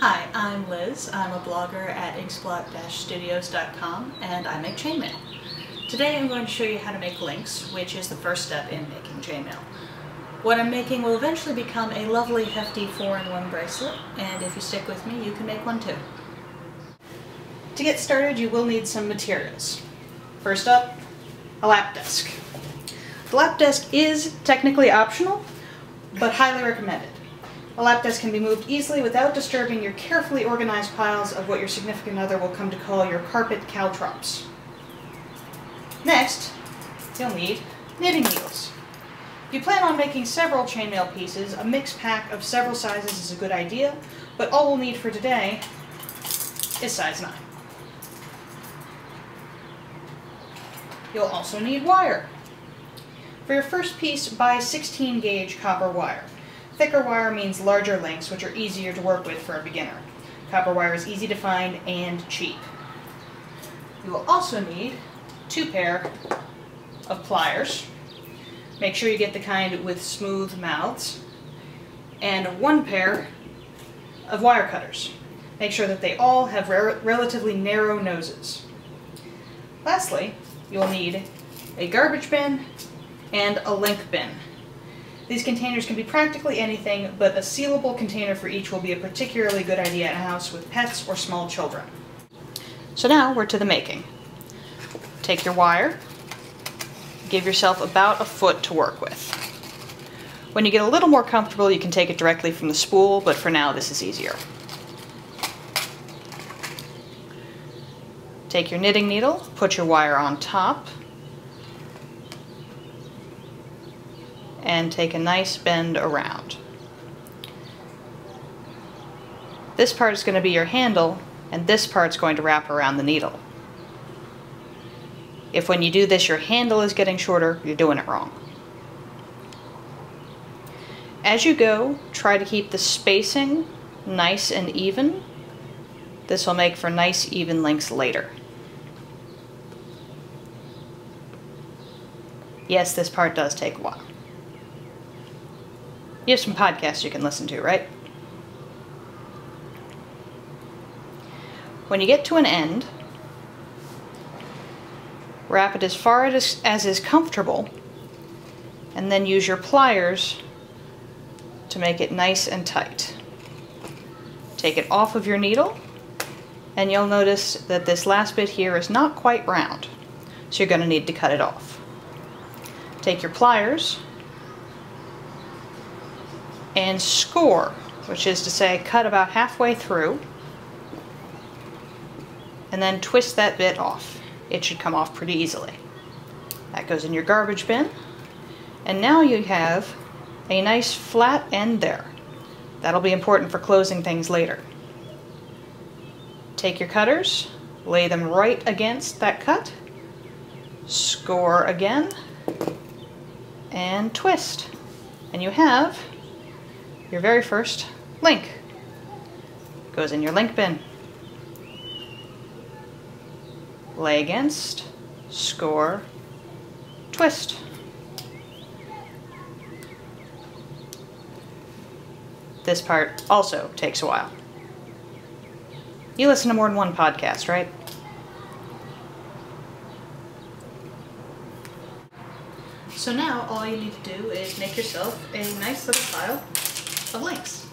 Hi, I'm Liz. I'm a blogger at Inksplotter-studios.com and I make chainmail. Today I'm going to show you how to make links, which is the first step in making chainmail. What I'm making will eventually become a lovely hefty 4-in-1 bracelet, and if you stick with me you can make one too. To get started you will need some materials. First up, a lap desk. The lap desk is technically optional, but highly recommended. A lap desk can be moved easily without disturbing your carefully organized piles of what your significant other will come to call your carpet caltrops. Next, you'll need knitting needles. If you plan on making several chainmail pieces, a mixed pack of several sizes is a good idea, but all we'll need for today is size 9. You'll also need wire. For your first piece, buy 16 gauge copper wire. Thicker wire means larger links, which are easier to work with for a beginner. Copper wire is easy to find and cheap. You will also need 2 pair of pliers. Make sure you get the kind with smooth mouths. And 1 pair of wire cutters. Make sure that they all have relatively narrow noses. Lastly, you'll need a garbage bin and a link bin. These containers can be practically anything, but a sealable container for each will be a particularly good idea in a house with pets or small children. So now we're to the making. Take your wire, give yourself about a foot to work with. When you get a little more comfortable, you can take it directly from the spool, but for now this is easier. Take your knitting needle, put your wire on top, and take a nice bend around. This part is going to be your handle, and this part's going to wrap around the needle. If when you do this your handle is getting shorter, you're doing it wrong. As you go, try to keep the spacing nice and even. This will make for nice even links later. Yes, this part does take a while. You have some podcasts you can listen to, right? When you get to an end, wrap it as far as is comfortable, and then use your pliers to make it nice and tight. Take it off of your needle, and you'll notice that this last bit here is not quite round, so you're going to need to cut it off. Take your pliers and score, which is to say cut about halfway through, and then twist that bit off. It should come off pretty easily. That goes in your garbage bin, and now you have a nice flat end there. That'll be important for closing things later. Take your cutters, lay them right against that cut, score again, and twist. And you have your very first link. Goes in your link bin. Lay against, score, twist. This part also takes a while. You listen to more than one podcast, right? So now all you need to do is make yourself a nice little pile of links.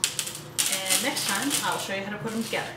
And next time I'll show you how to put them together.